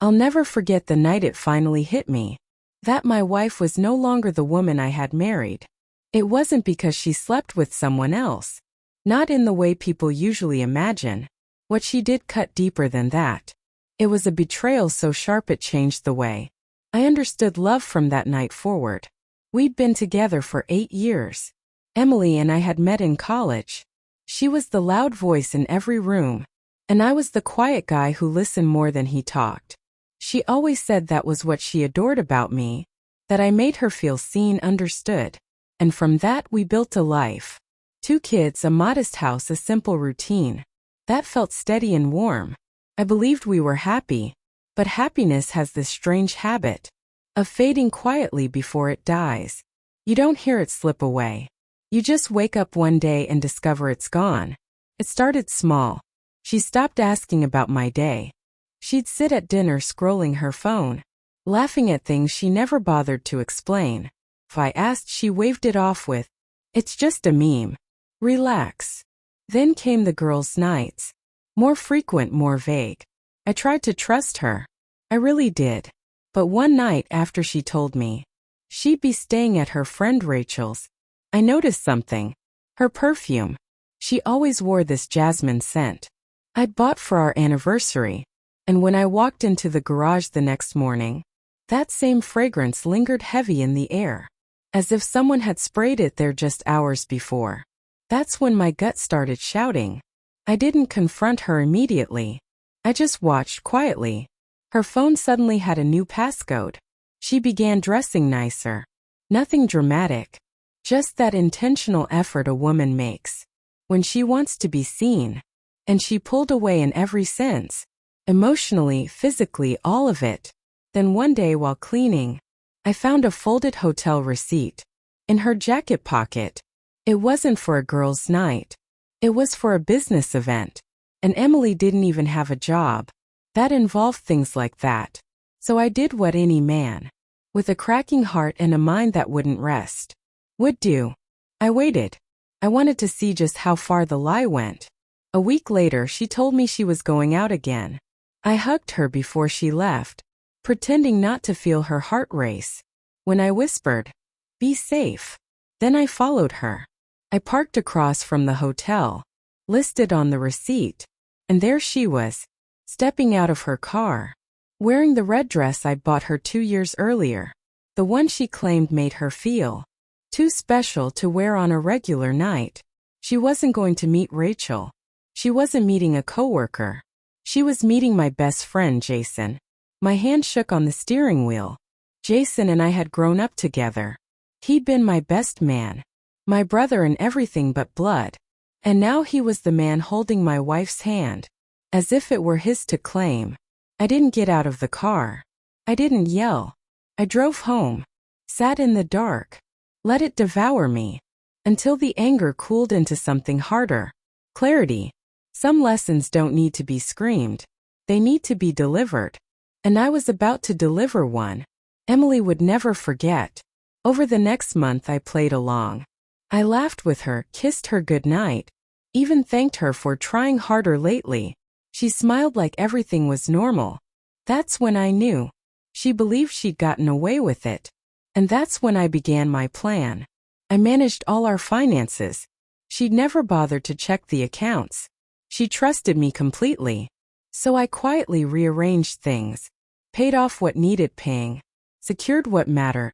I'll never forget the night it finally hit me. That my wife was no longer the woman I had married. It wasn't because she slept with someone else. Not in the way people usually imagine. What she did cut deeper than that. It was a betrayal so sharp it changed the way I understood love from that night forward. We'd been together for 8 years. Emily and I had met in college. She was the loud voice in every room, and I was the quiet guy who listened more than he talked. She always said that was what she adored about me, that I made her feel seen, understood. And from that we built a life. 2 kids, a modest house, a simple routine. That felt steady and warm. I believed we were happy, but happiness has this strange habit of fading quietly before it dies. You don't hear it slip away. You just wake up one day and discover it's gone. It started small. She stopped asking about my day. She'd sit at dinner scrolling her phone, laughing at things she never bothered to explain. If I asked, she waved it off with, "It's just a meme. Relax." Then came the girls' nights. More frequent, more vague. I tried to trust her. I really did. But one night after she told me she'd be staying at her friend Rachel's, I noticed something. Her perfume. She always wore this jasmine scent I'd bought for our anniversary, and when I walked into the garage the next morning, that same fragrance lingered heavy in the air, as if someone had sprayed it there just hours before. That's when my gut started shouting. I didn't confront her immediately. I just watched quietly. Her phone suddenly had a new passcode. She began dressing nicer. Nothing dramatic. Just that intentional effort a woman makes when she wants to be seen. And she pulled away in every sense. Emotionally, physically, all of it. Then one day while cleaning, I found a folded hotel receipt in her jacket pocket. It wasn't for a girls' night. It was for a business event. And Emily didn't even have a job that involved things like that. So I did what any man, with a cracking heart and a mind that wouldn't rest, would do. I waited. I wanted to see just how far the lie went. A week later, she told me she was going out again. I hugged her before she left, pretending not to feel her heart race. When I whispered, "Be safe," then I followed her. I parked across from the hotel, listed on the receipt, and there she was, stepping out of her car, wearing the red dress I'd bought her 2 years earlier, the one she claimed made her feel too special to wear on a regular night. She wasn't going to meet Rachel. She wasn't meeting a coworker. She was meeting my best friend, Jason. My hand shook on the steering wheel. Jason and I had grown up together. He'd been my best man, my brother in everything but blood. And now he was the man holding my wife's hand, as if it were his to claim. I didn't get out of the car. I didn't yell. I drove home, sat in the dark, let it devour me, until the anger cooled into something harder. Clarity. Some lessons don't need to be screamed. They need to be delivered. And I was about to deliver one Emily would never forget. Over the next month I played along. I laughed with her, kissed her goodnight, even thanked her for trying harder lately. She smiled like everything was normal. That's when I knew. She believed she'd gotten away with it. And that's when I began my plan. I managed all our finances. She'd never bothered to check the accounts. She trusted me completely. So I quietly rearranged things, paid off what needed paying, secured what mattered,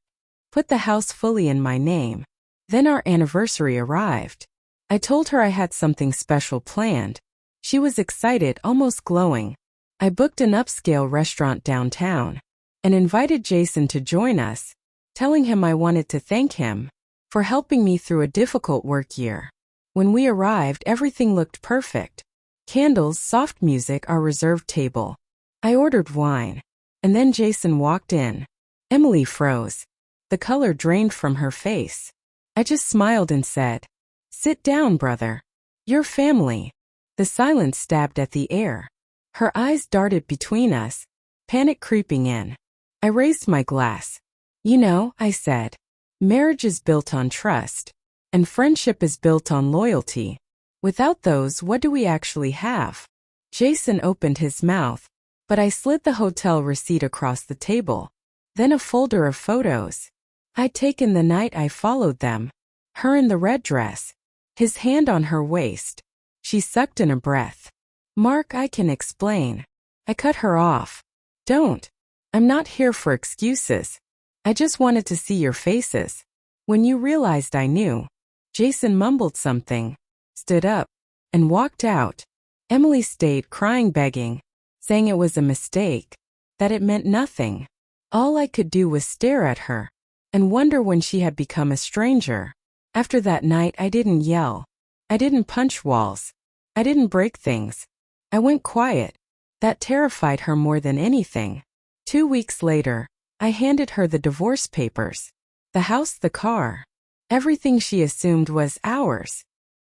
put the house fully in my name. Then our anniversary arrived. I told her I had something special planned. She was excited, almost glowing. I booked an upscale restaurant downtown and invited Jason to join us, telling him I wanted to thank him for helping me through a difficult work year. When we arrived, everything looked perfect. Candles, soft music, our reserved table. I ordered wine. And then Jason walked in. Emily froze. The color drained from her face. I just smiled and said, "Sit down, brother. You're family." The silence stabbed at the air. Her eyes darted between us, panic creeping in. I raised my glass. "You know," I said, "marriage is built on trust. And friendship is built on loyalty. Without those, what do we actually have?" Jason opened his mouth, But I slid the hotel receipt across the table, then a folder of photos I'd taken the night I followed them. Her in the red dress, his hand on her waist. She sucked in a breath. Mark, I can explain. I cut her off. Don't. I'm not here for excuses. I just wanted to see your faces. When you realized I knew. Jason mumbled something, stood up, and walked out. Emily stayed crying, begging, saying it was a mistake, that it meant nothing. All I could do was stare at her and wonder when she had become a stranger. After that night, I didn't yell. I didn't punch walls. I didn't break things. I went quiet. That terrified her more than anything. 2 weeks later, I handed her the divorce papers. The house, the car. Everything she assumed was ours.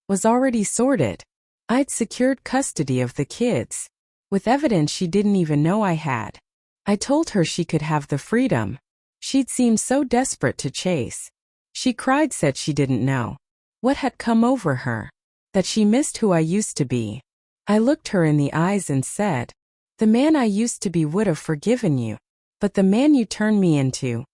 Was already sorted. I'd secured custody of the kids, with evidence she didn't even know I had. I told her she could have the freedom she'd seemed so desperate to chase. She cried, said she didn't know what had come over her, that she missed who I used to be. I looked her in the eyes and said, the man I used to be would have forgiven you, but the man you turned me into,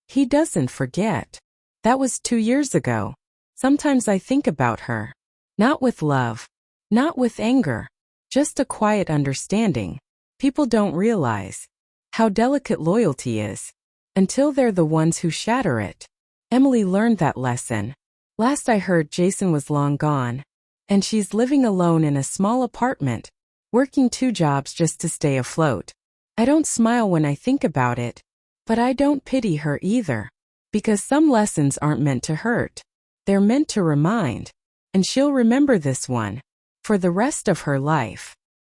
he doesn't forget. That was 2 years ago. Sometimes I think about her. Not with love. Not with anger. Just a quiet understanding. People don't realize how delicate loyalty is until they're the ones who shatter it. Emily learned that lesson. Last I heard, Jason was long gone, and she's living alone in a small apartment, working 2 jobs just to stay afloat. I don't smile when I think about it, but I don't pity her either, because some lessons aren't meant to hurt. They're meant to remind, and she'll remember this one for the rest of her life.